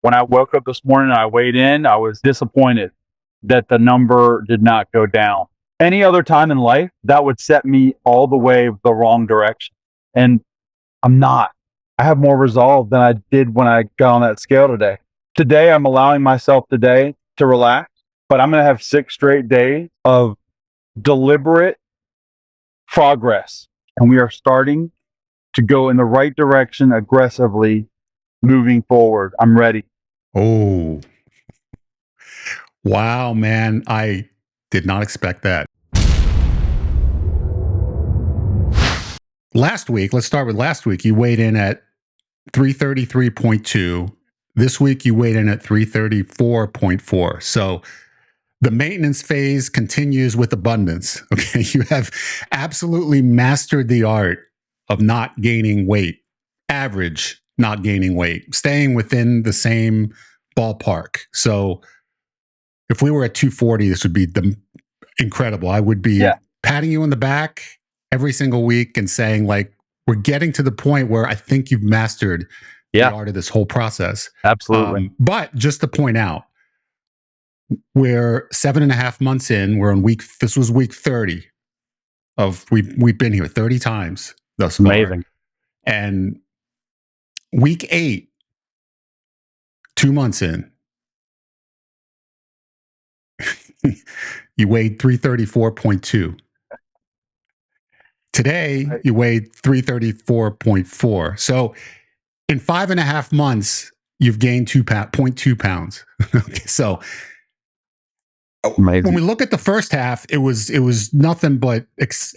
When I woke up this morning and I weighed in, I was disappointed that the number did not go down. Any other time in life, that would set me all the way the wrong direction. And I'm not. I have more resolve than I did when I got on that scale today. Today, I'm allowing myself today to relax, but I'm going to have 6 straight days of deliberate progress. And we are starting to go in the right direction aggressively moving forward. I'm ready. Oh, wow, man. I did not expect that. Last week, let's start with last week. You weighed in at 333.2. This week, you weighed in at 334.4. So the maintenance phase continues with abundance. Okay. You have absolutely mastered the art of not gaining weight, average not gaining weight, staying within the same ballpark. So if we were at 240, this would be incredible. I would be patting you on the back every single week and saying, like, we're getting to the point where I think you've mastered the art of this whole process. Absolutely. But just to point out, we're 7.5 months in. We're on this was week 30 of we've been here 30 times thus far. Amazing. And week 8, 2 months in, you weighed 334.2. Today, you weighed 334.4. So in 5.5 months, you've gained 0.2 pounds. Okay, so amazing. When we look at the first half, it was nothing but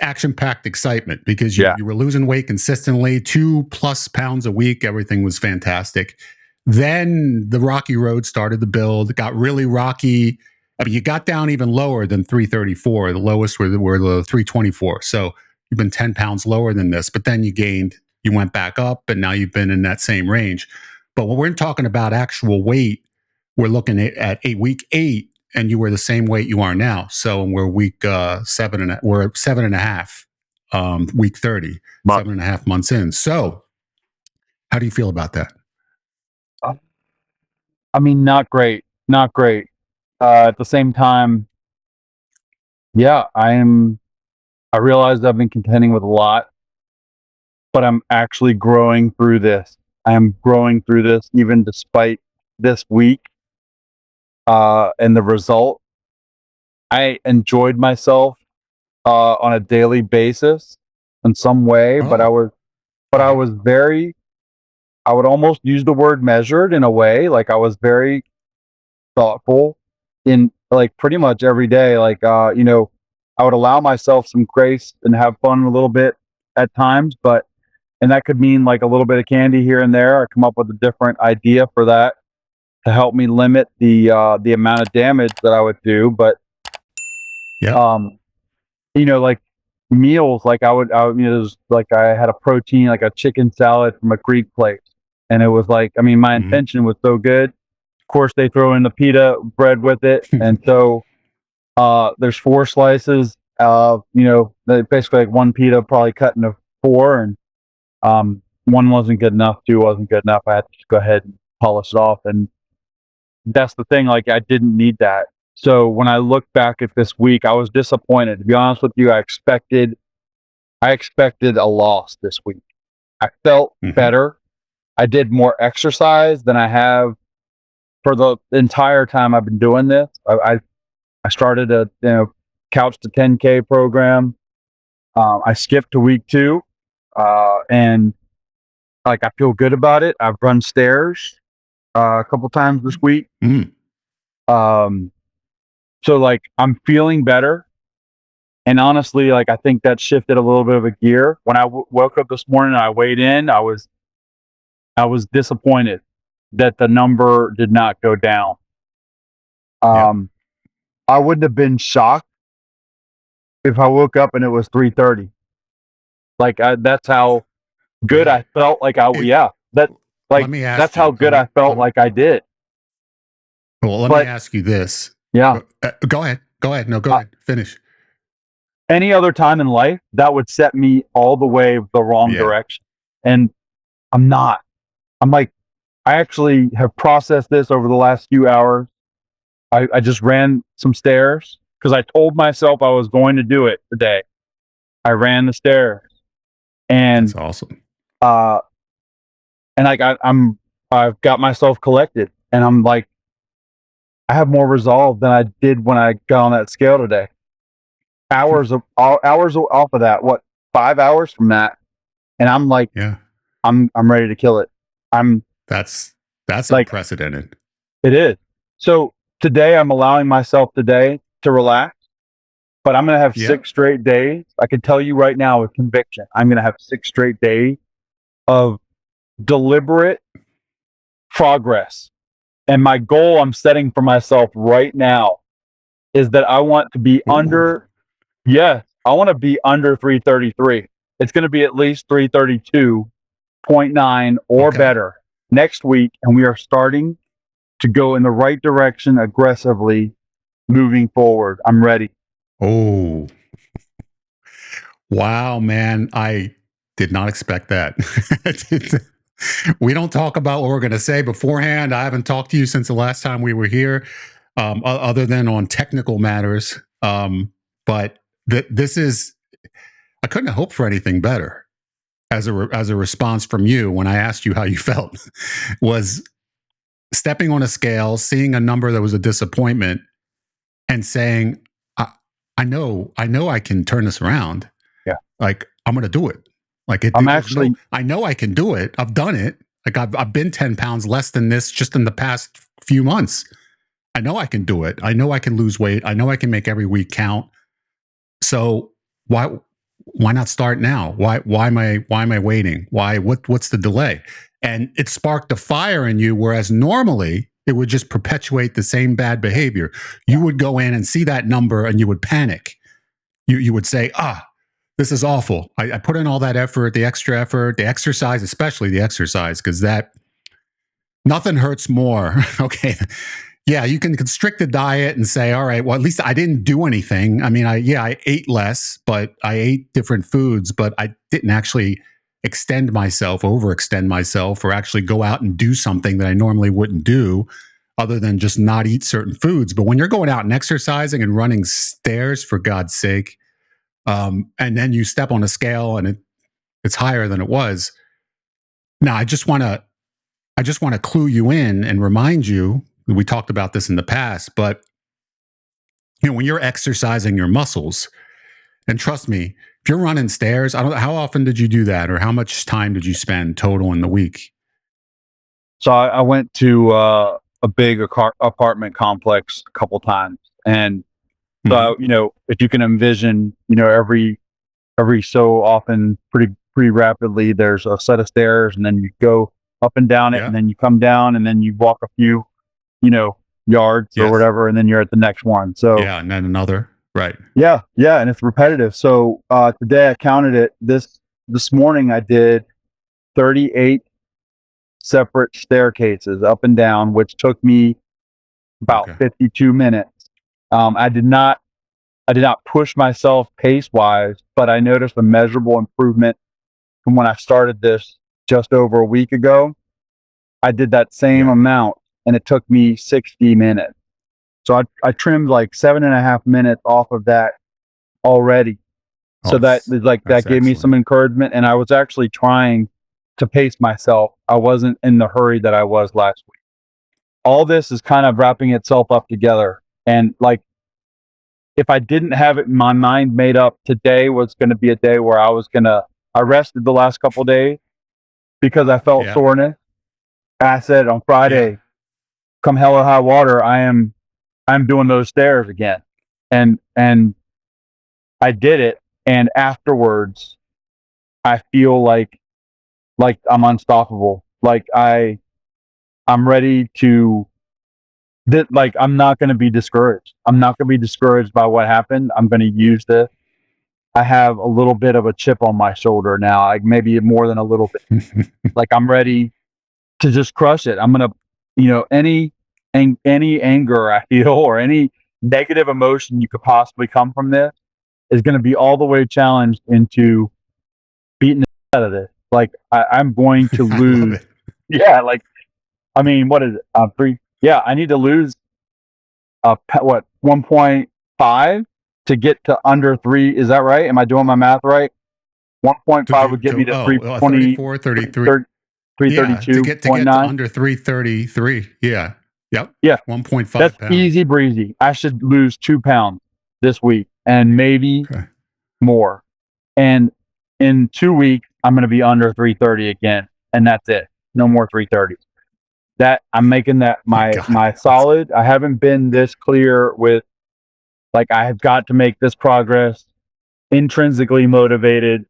action-packed excitement because you were losing weight consistently, 2+ pounds a week. Everything was fantastic. Then the rocky road started to build. It got really rocky. I mean, you got down even lower than 334. The lowest were the 324. So you've been 10 pounds lower than this, but then you went back up, and now you've been in that same range. But when we're talking about actual weight, we're looking at week 8, and you were the same weight you are now. So we're week 7, we're at 7.5, week 30, 7.5 months in. So how do you feel about that? I mean, not great. Not great. At the same time, I realized I've been contending with a lot, but I'm actually growing through this. I am growing through this even despite this week. And the result, I enjoyed myself on a daily basis in some way, but I would almost use the word measured in a way. Like, I was very thoughtful in, like, pretty much every day. Like, I would allow myself some grace and have fun a little bit at times, and that could mean like a little bit of candy here and there. I come up with a different idea for that to help me limit the amount of damage that I would do. But like meals, like I would it was like I had a protein, like a chicken salad from a Greek place, and it was like, I mean, my intention was so good. Of course, they throw in the pita bread with it, and so there's 4 slices of, basically like one pita probably cut into 4, and one wasn't good enough, 2 wasn't good enough. I had to just go ahead and polish it off, and that's the thing. Like, I didn't need that. So when I look back at this week, I was disappointed. To be honest with you, I expected a loss this week. I felt better. I did more exercise than I have for the entire time I've been doing this. I started a couch to 10K program. I skipped to week 2, and like, I feel good about it. I've run stairs a couple times this week. So like, I'm feeling better, and honestly, like, I think that shifted a little bit of a gear. When I woke up this morning and I weighed in, I was disappointed that the number did not go down. I wouldn't have been shocked if I woke up and it was 330. Like, that's how good I felt. Like, that's how good I felt like I did. Well, let me ask you this. Yeah. Go ahead. No, go ahead. Finish. Any other time in life, that would set me all the way the wrong direction. And I'm not. I'm like, I actually have processed this over the last few hours. I just ran some stairs because I told myself I was going to do it today. I ran the stairs, and That's awesome. And like I've got myself collected, and I'm like, I have more resolve than I did when I got on that scale today. Hours off of that. What, 5 hours from that, and I'm like, Yeah, I'm ready to kill it. that's Like, unprecedented. it is. So today I'm allowing myself today to relax, but I'm gonna have Yeah. 6 straight days. I can tell you right now with conviction, I'm gonna have 6 straight days of deliberate progress. And my goal I'm setting for myself right now is that I want to be Ooh. I want to be under 333. It's going to be at least 332.9 or Okay. better next week. And we are starting to go in the right direction aggressively moving forward. I'm ready. Oh, wow, man. I did not expect that. We don't talk about what we're going to say beforehand. I haven't talked to you since the last time we were here, other than on technical matters. But this is, I couldn't have hoped for anything better as a response from you when I asked you how you felt. Was stepping on a scale, seeing a number that was a disappointment, and saying, I know I can turn this around. Yeah. Like, I'm going to do it. Like I know I can do it. I've done it. Like I've been 10 pounds less than this just in the past few months. I know I can do it. I know I can lose weight. I know I can make every week count. So why not start now? Why am I waiting? What's the delay? And it sparked a fire in you, whereas normally it would just perpetuate the same bad behavior. You would go in and see that number and you would panic. You would say, this is awful. I put in all that effort, the extra effort, the exercise, especially the exercise, because that nothing hurts more. Okay. Yeah, you can constrict the diet and say, all right, well, at least I didn't do anything. I mean, I ate less, but I ate different foods, but I didn't actually overextend myself, or actually go out and do something that I normally wouldn't do other than just not eat certain foods. But when you're going out and exercising and running stairs, for God's sake, and then you step on a scale and it's higher than it was. Now, I just want to clue you in and remind you, we talked about this in the past, but when you're exercising your muscles, and trust me, if you're running stairs, I don't know, how often did you do that, or how much time did you spend total in the week? So I went to a big apartment complex a couple times. And so, if you can envision, every so often, pretty rapidly, there's a set of stairs, and then you go up and down it, and then you come down, and then you walk a few, yards or whatever, and then you're at the next one. So and then another, right? Yeah, and it's repetitive. So today I counted it. This morning I did 38 separate staircases up and down, which took me about 52 minutes. I did not push myself pace wise, but I noticed a measurable improvement from when I started this just over a week ago. I did that same amount, and it took me 60 minutes. So I trimmed like 7.5 minutes off of that already. So that gave me some encouragement, and I was actually trying to pace myself. I wasn't in the hurry that I was last week. All this is kind of wrapping itself up together. And like, if I didn't have it in my mind made up, today was going to be a day where I rested the last couple of days because I felt soreness. I said on Friday, come hell or high water, I'm doing those stairs again. And I did it. And afterwards, I feel like I'm unstoppable. Like I'm ready to I'm not going to be discouraged. I'm not going to be discouraged by what happened. I'm going to use this. I have a little bit of a chip on my shoulder now, like maybe more than a little bit. Like I'm ready to just crush it. I'm going to, any anger I feel or any negative emotion you could possibly come from this is going to be all the way challenged into beating the shit out of this. Like I'm going to lose. Yeah, like I mean, what is it? Three. Yeah, I need to lose 1.5 to get to under 3. Is that right? Am I doing my math right? 1.5 would get me to 320, 34, 33. Yeah, to get to 332.9. under 333. Yeah. Yep. Yeah, 1.5 that's pounds. easy breezy. I should lose 2 pounds this week and maybe more. And in 2 weeks, I'm going to be under 330 again, and that's it. No more 330s. That I'm making that my solid. I haven't been this clear with, like, I have got to make this progress, intrinsically motivated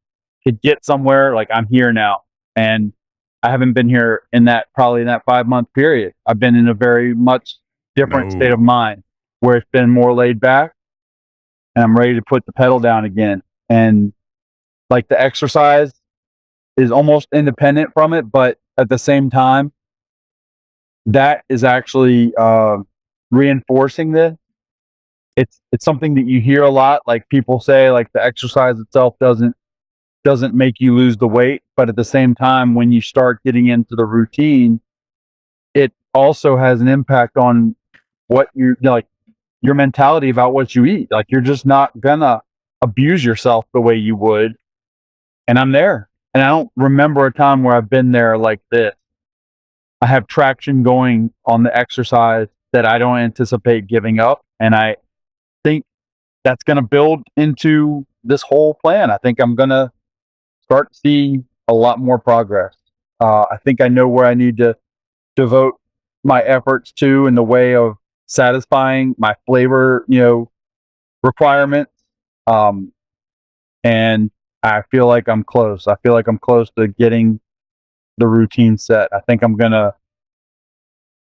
to get somewhere. Like, I'm here now, and I haven't been here in that 5-month period. I've been in a very much different state of mind where it's been more laid back, and I'm ready to put the pedal down again. And like, the exercise is almost independent from it, but at the same time, that is actually reinforcing this. It's something that you hear a lot. Like, people say, like, the exercise itself doesn't make you lose the weight, but at the same time, when you start getting into the routine, it also has an impact on what like, your mentality about what you eat. Like, you're just not gonna abuse yourself the way you would. And I'm there, and I don't remember a time where I've been there like this. I have traction going on the exercise that I don't anticipate giving up, and I think that's going to build into this whole plan. I think I'm going to start to see a lot more progress. I think I know where I need to devote my efforts to in the way of satisfying my flavor, requirements. And I feel like I'm close. I feel like I'm close to getting the routine set. I think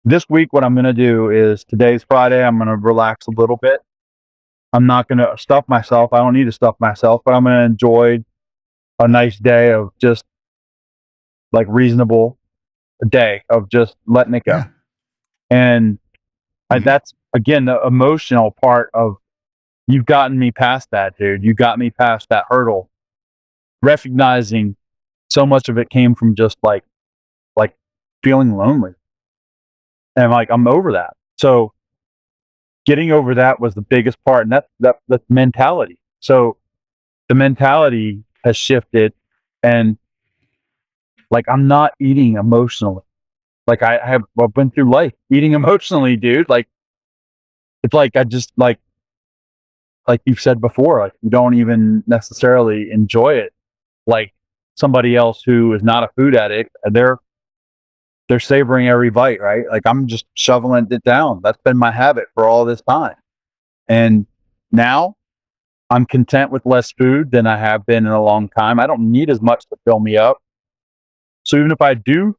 this week, what I'm going to do is, today's Friday, I'm going to relax a little bit. I'm not going to stuff myself. I don't need to stuff myself, but I'm going to enjoy a nice day of just, like, reasonable day of just letting it go. Yeah. And that's, again, the emotional part of, you've gotten me past that, dude. You got me past that hurdle. Recognizing so much of it came from just like feeling lonely. And, like, I'm over that. So getting over that was the biggest part, and that's mentality. So the mentality has shifted, and, like, I'm not eating emotionally. Like, I've been through life eating emotionally, dude. Like, it's like I just, like you've said before, like, you don't even necessarily enjoy it like somebody else who is not a food addict. They're savoring every bite, right? Like, I'm just shoveling it down. That's been my habit for all this time. And now I'm content with less food than I have been in a long time. I don't need as much to fill me up. So even if I do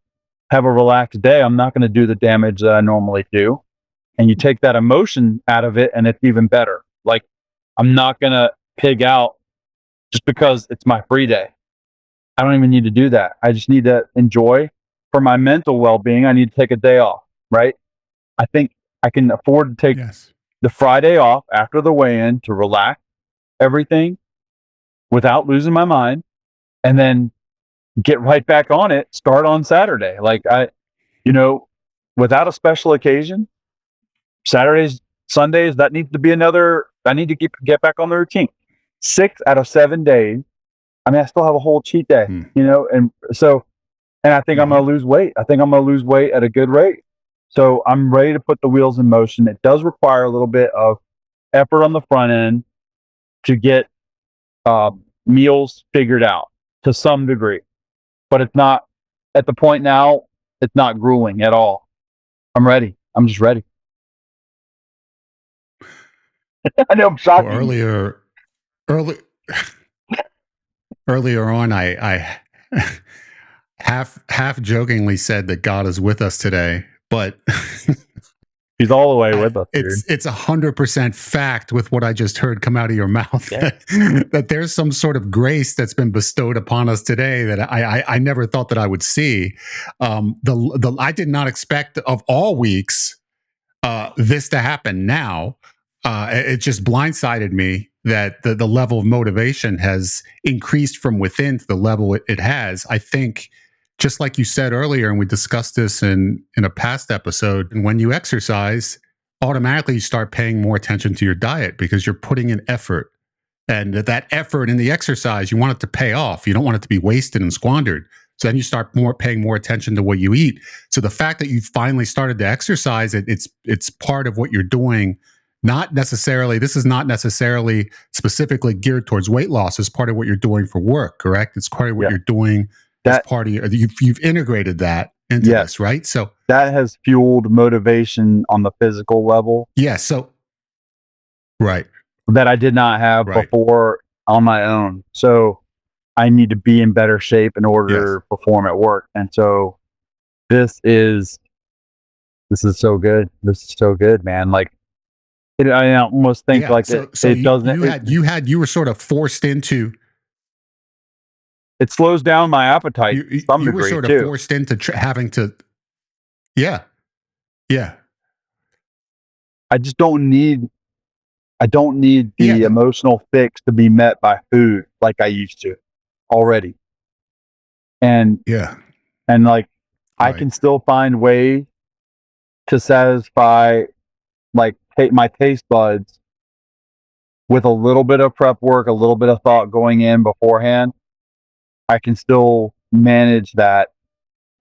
have a relaxed day, I'm not going to do the damage that I normally do. And you take that emotion out of it, and it's even better. Like, I'm not going to pig out just because it's my free day. I don't even need to do that. I just need to enjoy. For my mental well-being, I need to take a day off, right? I think I can afford to take the Friday off after the weigh-in to relax everything without losing my mind, and then get right back on it, start on Saturday. Like, without a special occasion, Saturdays, Sundays, that needs to be I need to get back on the routine. 6 out of 7 days, I mean, I still have a whole cheat day, and so, and I think I'm going to lose weight. I think I'm going to lose weight at a good rate. So I'm ready to put the wheels in motion. It does require a little bit of effort on the front end to get meals figured out to some degree, but it's not, at the point now, it's not grueling at all. I'm ready. I'm just ready. I know I'm shocking. Well, earlier on, I half jokingly said that God is with us today, but He's all the way with us. It's 100% fact with what I just heard come out of your mouth, that there's some sort of grace that's been bestowed upon us today that I never thought that I would see. I did not expect, of all weeks, this to happen now. It just blindsided me that the level of motivation has increased from within to the level it has. I think just like you said earlier, and we discussed this in a past episode, and when you exercise, automatically you start paying more attention to your diet because you're putting in effort. And that effort in the exercise, you want it to pay off. You don't want it to be wasted and squandered. So then you start paying more attention to what you eat. So the fact that you finally started to exercise, it's part of what you're doing. Not necessarily, this is not necessarily specifically geared towards weight loss. It's part of what you're doing for work, correct? It's part of what you're doing as part of you've integrated that into this, right? So that has fueled motivation on the physical level. Yeah. So right. That I did not have before on my own. So I need to be in better shape in order to perform at work. And so this is so good. This is so good, man. Like I almost think it doesn't. You were sort of forced into. It slows down my appetite. You were sort of forced into having to. Yeah. Yeah. I just don't need. I don't need the emotional fix to be met by food like I used to already. And like I can still find ways to satisfy like my taste buds with a little bit of prep work, a little bit of thought going in beforehand. I can still manage that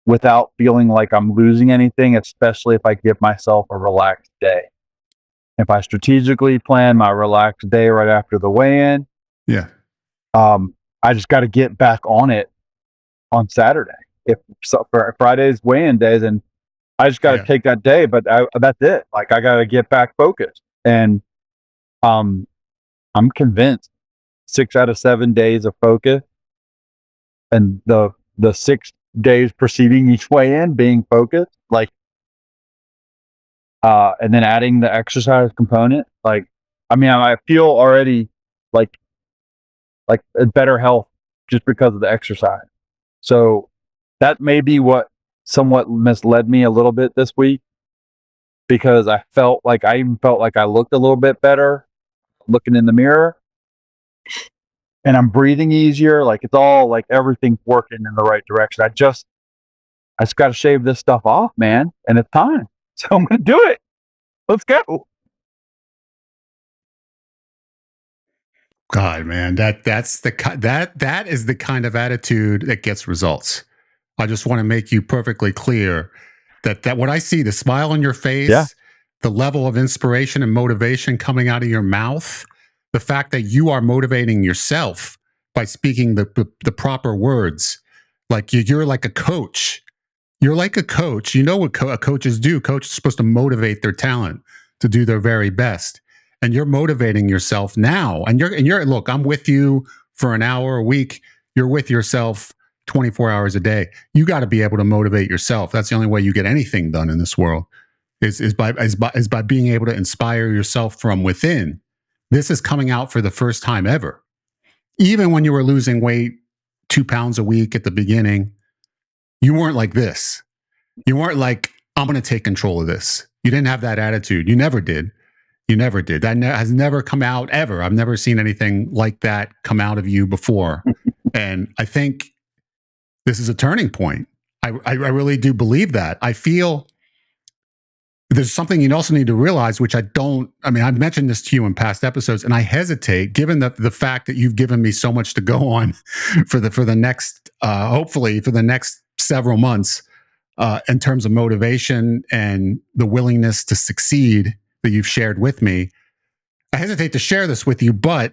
without feeling like I'm losing anything, especially if I give myself a relaxed day. If I strategically plan my relaxed day right after the weigh-in, I just got to get back on it on Saturday. For Friday's weigh-in days, and I just got to take that day. But that's it. Like I got to get back focused, and I'm convinced 6 out of 7 days of focus, and the 6 days preceding each weigh-in being focused, like. And then adding the exercise component, like, I mean, I feel already like a better health just because of the exercise. So that may be what somewhat misled me a little bit this week, because I even felt like I looked a little bit better looking in the mirror, and I'm breathing easier. Like it's all like everything's working in the right direction. I just got to shave this stuff off, man, and it's time. So I'm going to do it. Let's go. God, man, that is the kind of attitude that gets results. I just want to make you perfectly clear that what I see, the smile on your face, the level of inspiration and motivation coming out of your mouth, the fact that you are motivating yourself by speaking the proper words, like you're like a coach. You're like a coach. You know what coaches do. Coaches are supposed to motivate their talent to do their very best. And you're motivating yourself now. And you're look, I'm with you for an hour a week. You're with yourself 24 hours a day. You got to be able to motivate yourself. That's the only way you get anything done in this world is by being able to inspire yourself from within. This is coming out for the first time ever. Even when you were losing weight 2 pounds a week at the beginning, you weren't like this. You weren't like, I'm going to take control of this. You didn't have that attitude. You never did. You never did. That has never come out ever. I've never seen anything like that come out of you before. And I think this is a turning point. I really do believe that. I feel there's something you also need to realize, which I've mentioned this to you in past episodes, and I hesitate, given the fact that you've given me so much to go on for the next, hopefully for the next several months, in terms of motivation and the willingness to succeed that you've shared with me. I hesitate to share this with you, but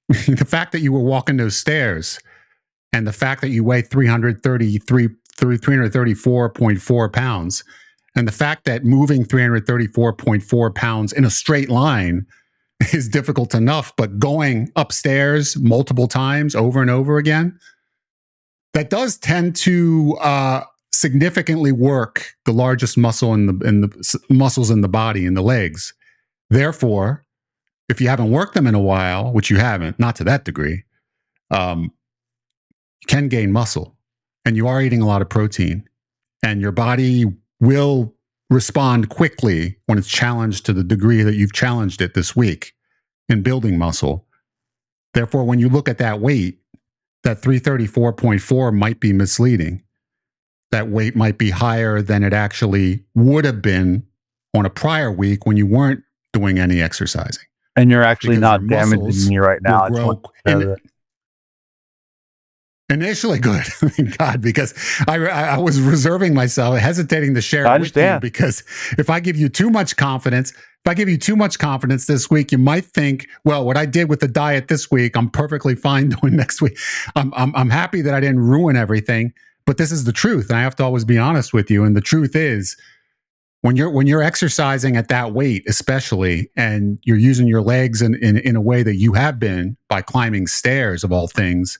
the fact that you were walking those stairs and the fact that you weigh 334.4 pounds, and the fact that moving 334.4 pounds in a straight line is difficult enough, but going upstairs multiple times over and over again, that does tend to significantly work the largest muscle in the muscles in the body, in the legs. Therefore, if you haven't worked them in a while, which you haven't, not to that degree, you can gain muscle, and you are eating a lot of protein, and your body will respond quickly when it's challenged to the degree that you've challenged it this week in building muscle. Therefore, when you look at that weight, that 334.4 might be misleading. that weight might be higher than it actually would have been on a prior week when you weren't doing any exercising. And you're actually Because not your damaging muscles me right will now. grow initially good. Thank God, because I was reserving myself, hesitating to share it with you, because if I give you too much confidence, this week, you might think, well, what I did with the diet this week, I'm perfectly fine doing next week. I'm happy that I didn't ruin everything, but this is the truth. And I have to always be honest with you. And the truth is, when you're exercising at that weight, especially, and you're using your legs in a way that you have been by climbing stairs of all things,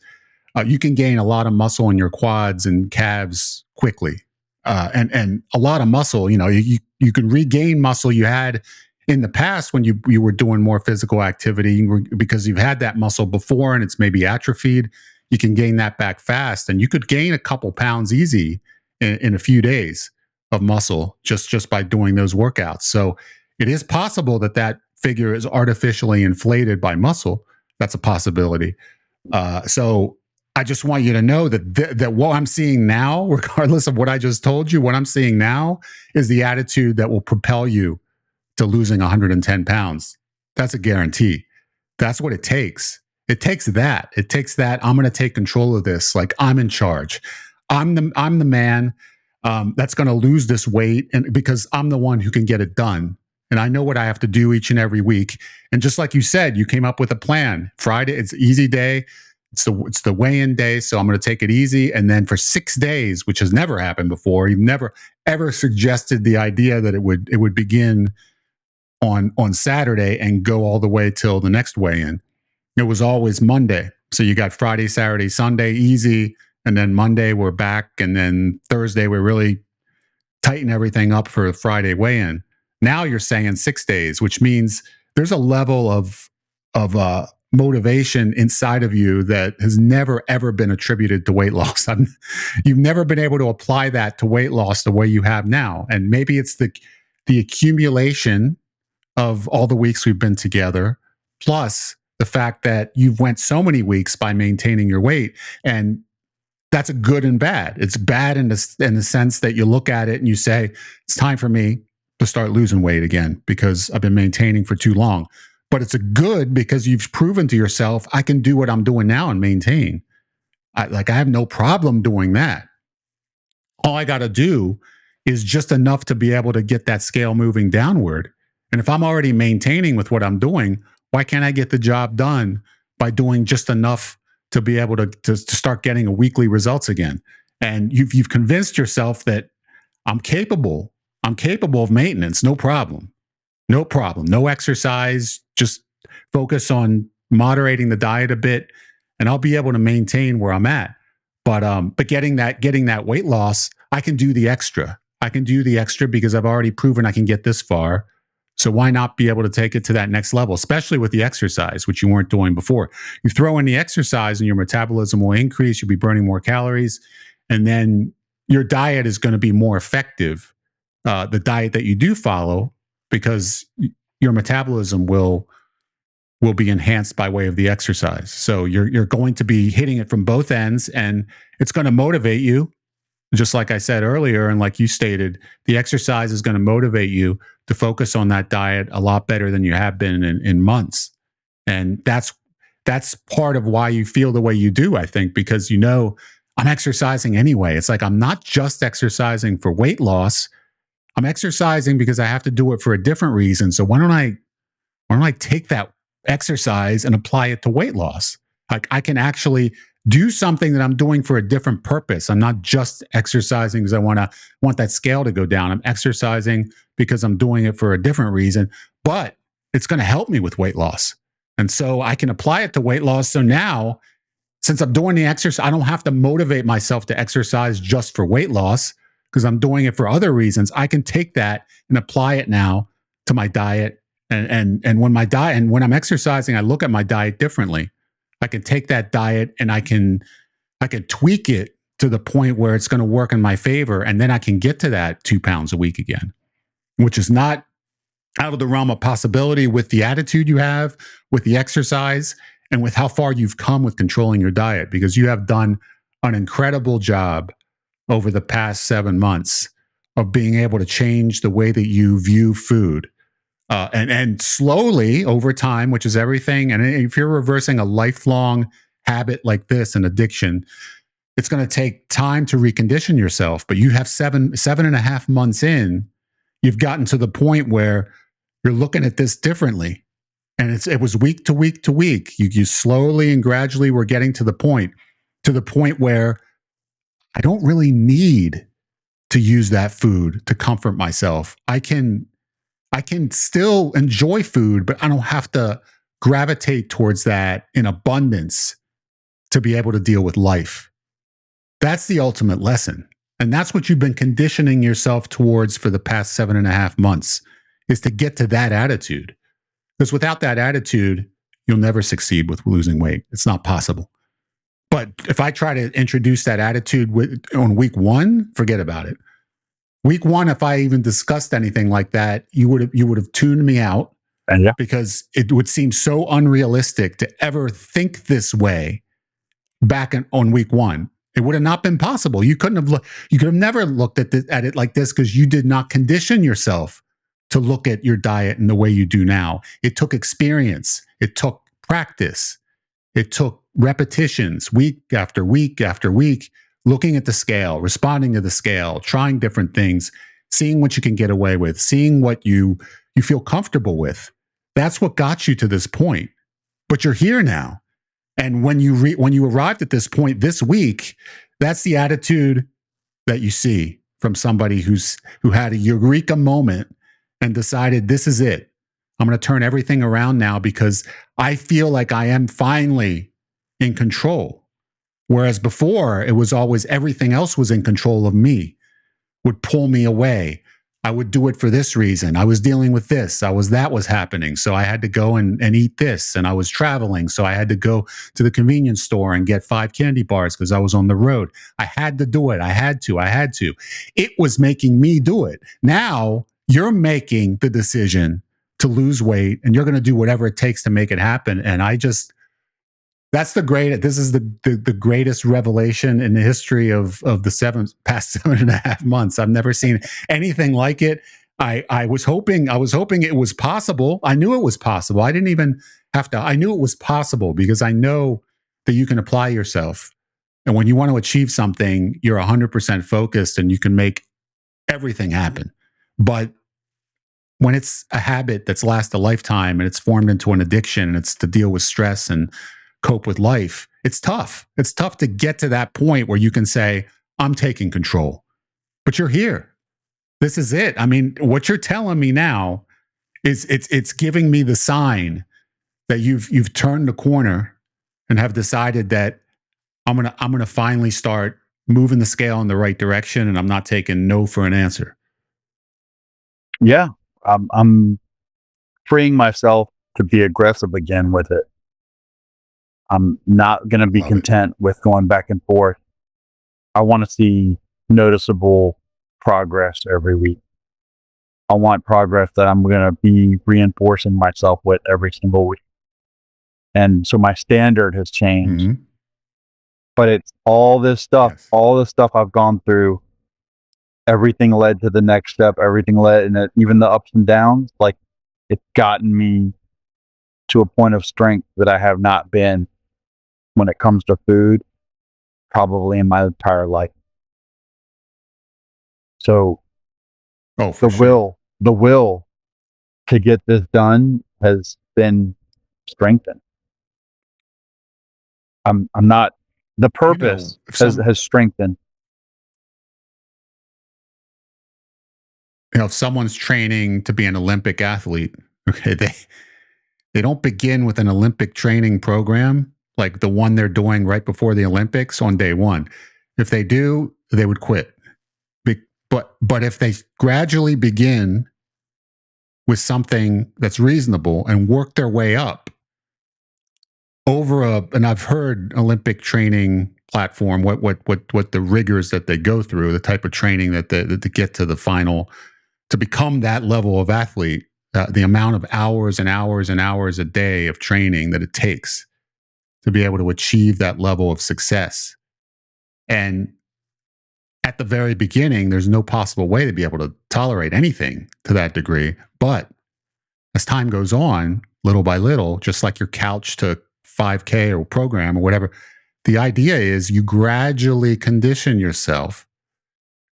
you can gain a lot of muscle in your quads and calves quickly, and a lot of muscle. You can regain muscle you had in the past when you were doing more physical activity, because you've had that muscle before and it's maybe atrophied. You can gain that back fast, and you could gain a couple pounds easy in a few days of muscle just by doing those workouts. So it is possible that figure is artificially inflated by muscle. That's a possibility. So I just want you to know that what I'm seeing now, regardless of what I just told you, what I'm seeing now is the attitude that will propel you to losing 110 pounds. That's a guarantee. That's what it takes. It takes that. I'm going to take control of this. Like, I'm in charge. I'm the man that's going to lose this weight, and because I'm the one who can get it done. And I know what I have to do each and every week. And just like you said, you came up with a plan. Friday, it's an easy day. It's the weigh-in day, so I'm going to take it easy. And then for 6 days, which has never happened before, you've never ever suggested the idea that it would begin on Saturday and go all the way till the next weigh-in. It was always Monday. So you got Friday, Saturday, Sunday easy, and then Monday we're back, and then Thursday we're really tighten everything up for Friday weigh-in. Now you're saying 6 days, which means there's a level of motivation inside of you that has never ever been attributed to weight loss. You've never been able to apply that to weight loss the way you have now. And maybe it's the accumulation of all the weeks we've been together, plus the fact that you've went so many weeks by maintaining your weight. And that's a good and bad. It's bad in the sense that you look at it and you say, it's time for me to start losing weight again because I've been maintaining for too long. But it's a good because you've proven to yourself, I can do what I'm doing now and maintain. I have no problem doing that. All I got to do is just enough to be able to get that scale moving downward. And if I'm already maintaining with what I'm doing, why can't I get the job done by doing just enough to be able to start getting a weekly results again? And you've convinced yourself that I'm capable of maintenance, no problem. No exercise, just focus on moderating the diet a bit, and I'll be able to maintain where I'm at. But getting that weight loss, I can do the extra. Because I've already proven I can get this far. So why not be able to take it to that next level, especially with the exercise, which you weren't doing before? You throw in the exercise and your metabolism will increase. You'll be burning more calories, and then your diet is going to be more effective. The diet that you do follow, because your metabolism will be enhanced by way of the exercise. So you're going to be hitting it from both ends, and it's going to motivate you. Just like I said earlier, and like you stated, the exercise is going to motivate you to focus on that diet a lot better than you have been in months. And that's part of why you feel the way you do, I think, because I'm exercising anyway. It's like I'm not just exercising for weight loss. I'm exercising because I have to do it for a different reason. So why don't I take that exercise and apply it to weight loss? Like, I can actually do something that I'm doing for a different purpose. I'm not just exercising because I want that scale to go down. I'm exercising because I'm doing it for a different reason, but it's going to help me with weight loss. And so I can apply it to weight loss. So now, since I'm doing the exercise, I don't have to motivate myself to exercise just for weight loss because I'm doing it for other reasons. I can take that and apply it now to my diet. And when I'm exercising, I look at my diet differently. I can take that diet and I can tweak it to the point where it's going to work in my favor. And then I can get to that 2 pounds a week again, which is not out of the realm of possibility with the attitude you have, with the exercise, and with how far you've come with controlling your diet, because you have done an incredible job over the past 7 months of being able to change the way that you view food. And slowly over time, which is everything. And if you're reversing a lifelong habit like this, an addiction, it's going to take time to recondition yourself. But you have 7.5 months in, you've gotten to the point where you're looking at this differently. And it was week to week to week. You slowly and gradually were getting to the point where I don't really need to use that food to comfort myself. I can still enjoy food, but I don't have to gravitate towards that in abundance to be able to deal with life. That's the ultimate lesson. And that's what you've been conditioning yourself towards for the past 7.5 months, is to get to that attitude. Because without that attitude, you'll never succeed with losing weight. It's not possible. But if I try to introduce that attitude on week 1, forget about it. Week 1, if I even discussed anything like that, you would have tuned me out, because it would seem so unrealistic to ever think this way back on week 1. It would have not been possible. You could have never looked at it like this, because you did not condition yourself to look at your diet in the way you do now. It took experience. It took practice. It took repetitions, week after week after week, looking at the scale, responding to the scale, trying different things, seeing what you can get away with, seeing what you feel comfortable with. That's what got you to this point. But you're here now. And when you arrived at this point this week, that's the attitude that you see from somebody who had a eureka moment and decided, this is it. I'm going to turn everything around now because I feel like I am finally in control. Whereas before, it was always everything else was in control of me, would pull me away. I would do it for this reason. I was dealing with this. That was happening. So I had to go and eat this. And I was traveling. So I had to go to the convenience store and get 5 candy bars because I was on the road. I had to do it. I had to. It was making me do it. Now you're making the decision to lose weight, and you're going to do whatever it takes to make it happen. And this is the greatest revelation in the history of the past 7.5 months. I've never seen anything like it. I was hoping it was possible. I knew it was possible. I didn't even have to. I knew it was possible because I know that you can apply yourself. And when you want to achieve something, you're 100% focused and you can make everything happen. But when it's a habit that's lasts a lifetime and it's formed into an addiction and it's to deal with stress and cope with life, it's tough. It's tough to get to that point where you can say, I'm taking control. But you're here. This is it. I mean, what you're telling me now is it's giving me the sign that you've turned the corner and have decided that I'm gonna finally start moving the scale in the right direction, and I'm not taking no for an answer. Yeah, I'm freeing myself to be aggressive again with it. I'm not going to be content with going back and forth. I want to see noticeable progress every week. I want progress that I'm going to be reinforcing myself with every single week. And so my standard has changed. Mm-hmm. But it's all this stuff, all the stuff I've gone through. Everything led to the next step. Everything led, and even the ups and downs, like it's gotten me to a point of strength that I have not been when it comes to food, probably in my entire life. So the will to get this done has been strengthened. I'm not, the purpose has strengthened. If someone's training to be an Olympic athlete, okay, they don't begin with an Olympic training program like the one they're doing right before the Olympics on day one. If they do, they would quit. But if they gradually begin with something that's reasonable and work their way up and I've heard Olympic training platform, what the rigors that they go through, the type of training that to get to the final, to become that level of athlete, the amount of hours and hours and hours a day of training that it takes to be able to achieve that level of success. And at the very beginning, there's no possible way to be able to tolerate anything to that degree. But as time goes on, little by little, just like your couch to 5K or program or whatever, the idea is you gradually condition yourself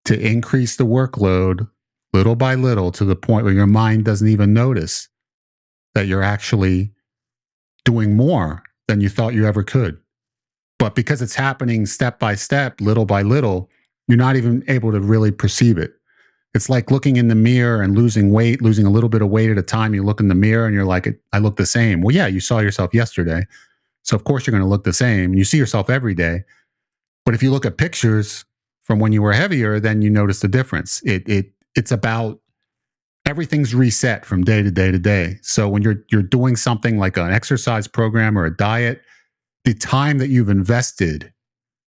to increase the workload little by little to the point where your mind doesn't even notice that you're actually doing more than you thought you ever could. But because it's happening step by step, little by little, you're not even able to really perceive it. It's like looking in the mirror and losing weight, losing a little bit of weight at a time. You look in the mirror and you're like, I look the same. Well, yeah, you saw yourself yesterday. So of course you're going to look the same. You see yourself every day. But if you look at pictures from when you were heavier, then you notice the difference. It's about everything's reset from day to day to day. So when you're doing something like an exercise program or a diet, the time that you've invested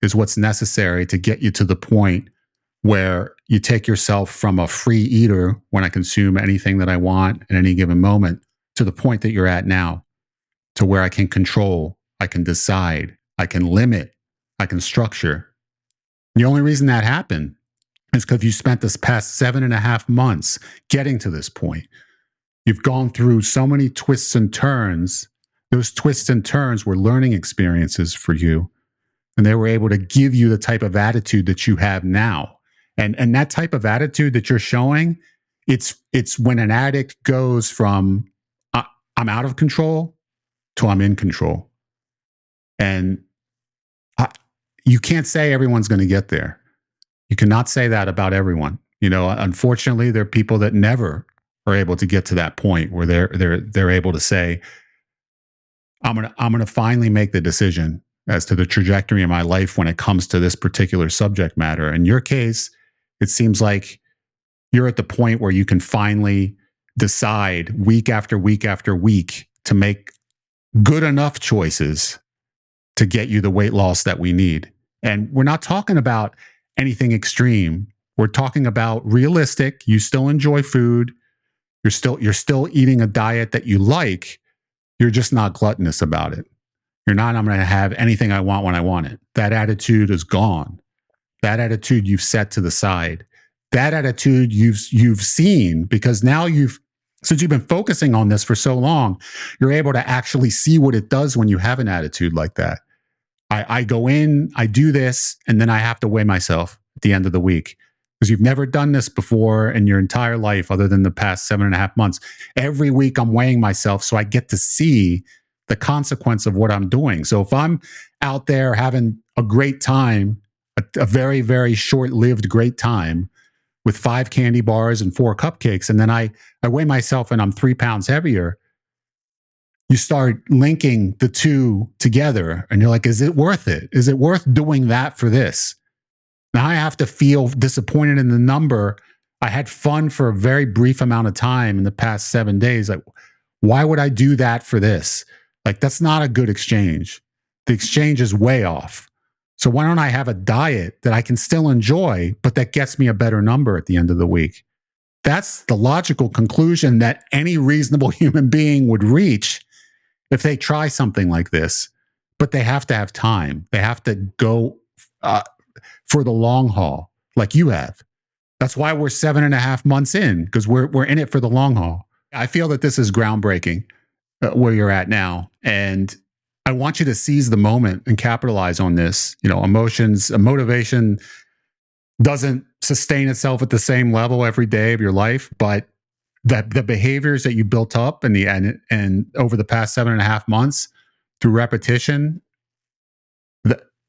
is what's necessary to get you to the point where you take yourself from a free eater when I consume anything that I want at any given moment to the point that you're at now, to where I can control, I can decide, I can limit, I can structure. The only reason that happened is because you spent this past 7.5 months getting to this point. You've gone through so many twists and turns. Those twists and turns were learning experiences for you. And they were able to give you the type of attitude that you have now. And that type of attitude that you're showing, it's when an addict goes from I'm out of control to I'm in control. And you can't say everyone's going to get there. You cannot say that about everyone. You know, unfortunately, there are people that never are able to get to that point where they're able to say, I'm gonna finally make the decision as to the trajectory of my life when it comes to this particular subject matter. In your case, it seems like you're at the point where you can finally decide week after week after week to make good enough choices to get you the weight loss that we need. And we're not talking about anything extreme. We're talking about realistic. You still enjoy food. You're still eating a diet that you like. You're just not gluttonous about it. You're not, I'm going to have anything I want when I want it. That attitude is gone. That attitude you've set to the side. That attitude you've seen, because now since you've been focusing on this for so long, you're able to actually see what it does when you have an attitude like that. I go in, I do this, and then I have to weigh myself at the end of the week, because you've never done this before in your entire life other than the past 7.5 months. Every week I'm weighing myself so I get to see the consequence of what I'm doing. So if I'm out there having a great time, a very, very short-lived great time with 5 candy bars and 4 cupcakes, and then I weigh myself and I'm 3 pounds heavier, you start linking the two together and you're like, is it worth it? Is it worth doing that for this? Now I have to feel disappointed in the number. I had fun for a very brief amount of time in the past 7 days. Like, why would I do that for this? Like, that's not a good exchange. The exchange is way off. So why don't I have a diet that I can still enjoy, but that gets me a better number at the end of the week? That's the logical conclusion that any reasonable human being would reach if they try something like this. But they have to have time. They have to go for the long haul, like you have. That's why we're 7.5 months in, because we're in it for the long haul. I feel that this is groundbreaking where you're at now. And I want you to seize the moment and capitalize on this. You know, motivation doesn't sustain itself at the same level every day of your life, but the behaviors that you built up and over the past 7.5 months through repetition,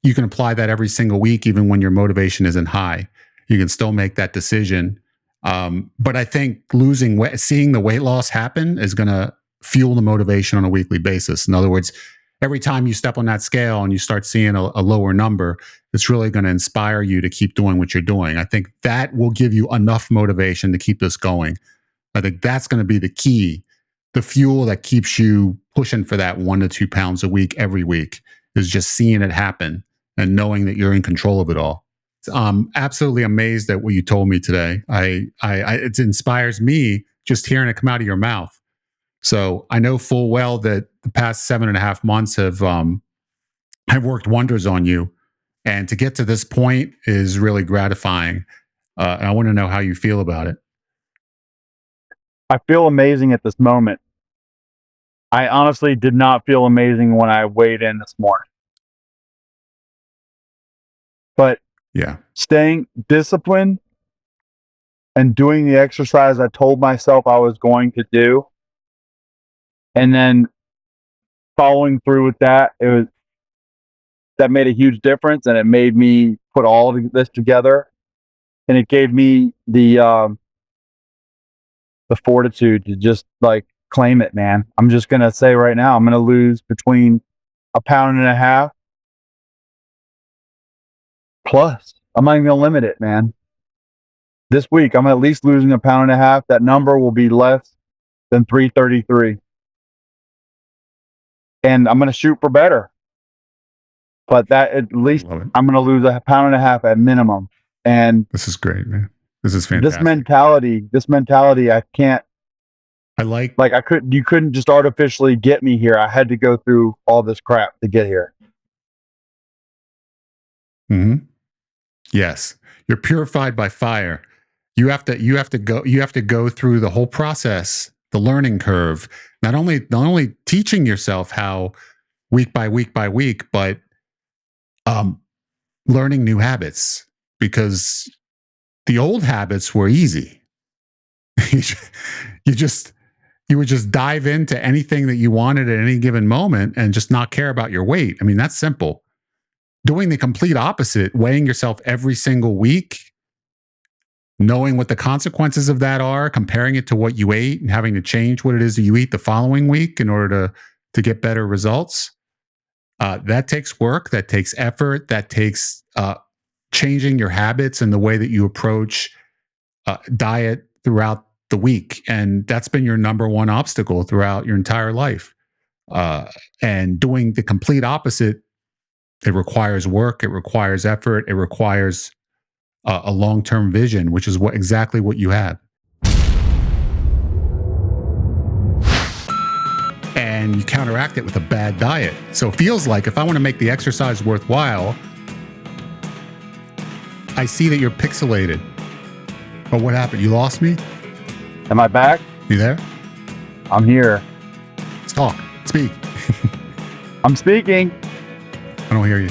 you can apply that every single week, even when your motivation isn't high. You can still make that decision. But I think seeing the weight loss happen is going to fuel the motivation on a weekly basis. In other words, every time you step on that scale and you start seeing a lower number, it's really going to inspire you to keep doing what you're doing. I think that will give you enough motivation to keep this going. I think that's going to be the key. The fuel that keeps you pushing for that 1 to 2 pounds a week every week is just seeing it happen and knowing that you're in control of it all. I'm absolutely amazed at what you told me today. It inspires me just hearing it come out of your mouth. So I know full well that the past 7.5 months have worked wonders on you. And to get to this point is really gratifying. And I want to know how you feel about it. I feel amazing at this moment. I honestly did not feel amazing when I weighed in this morning. But yeah, staying disciplined and doing the exercise I told myself I was going to do, and then following through with that, that made a huge difference, and it made me put all of this together, and it gave me the fortitude to just like claim it, man. I'm just gonna say right now, I'm gonna lose between 1.5 pounds plus. I'm not even gonna limit it, man. This week, I'm at least losing 1.5 pounds. That number will be less than 333, and I'm gonna shoot for better. But that at least I'm gonna lose 1.5 pounds at minimum. And this is great, man. This is fantastic. This mentality, I can't. You couldn't just artificially get me here. I had to go through all this crap to get here. Mm-hmm. Yes, you're purified by fire. You have to go through the whole process, the learning curve. Not only teaching yourself how week by week, but learning new habits, because the old habits were easy. You would just dive into anything that you wanted at any given moment and just not care about your weight. I mean, that's simple. Doing the complete opposite, weighing yourself every single week, knowing what the consequences of that are, comparing it to what you ate and having to change what it is that you eat the following week in order to get better results. That takes work, that takes effort, that takes changing your habits and the way that you approach diet throughout the week. And that's been your number one obstacle throughout your entire life. And doing the complete opposite, it requires work, it requires effort, it requires a long-term vision, which is exactly what you have. And you counteract it with a bad diet. So it feels like if I want to make the exercise worthwhile, I see that you're pixelated. But what happened? You lost me? Am I back? You there? I'm here. Let's talk. Speak. I'm speaking. I don't hear you.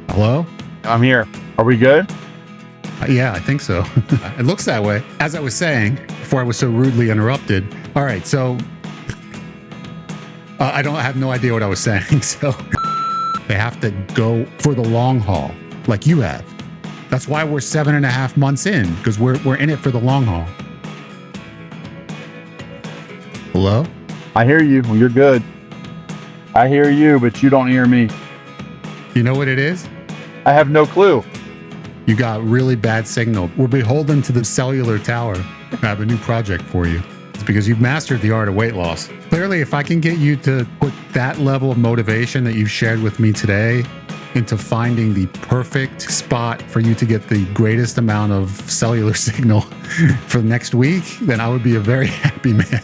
Hello? I'm here. Are we good? Yeah, I think so. It looks that way. As I was saying, before I was so rudely interrupted. All right, so I have no idea what I was saying. So they have to go for the long haul, like you have. That's why we're 7.5 months in, because we're in it for the long haul. Hello? I hear you. You're good. I hear you, but you don't hear me. You know what it is? I have no clue. You got really bad signal. We're beholden to the cellular tower. I have a new project for you. It's because you've mastered the art of weight loss. Clearly, if I can get you to put that level of motivation that you've shared with me today into finding the perfect spot for you to get the greatest amount of cellular signal for next week, then I would be a very happy man.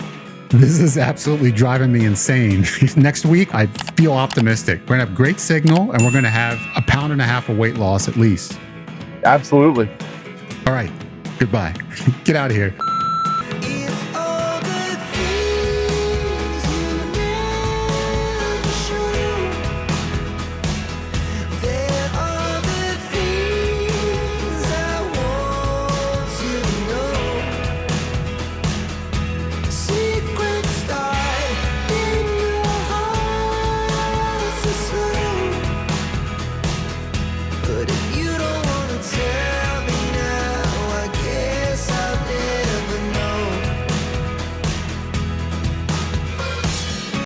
This is absolutely driving me insane. Next week, I feel optimistic. We're gonna have great signal and we're gonna have 1.5 pounds of weight loss at least. Absolutely. All right, goodbye. Get out of here.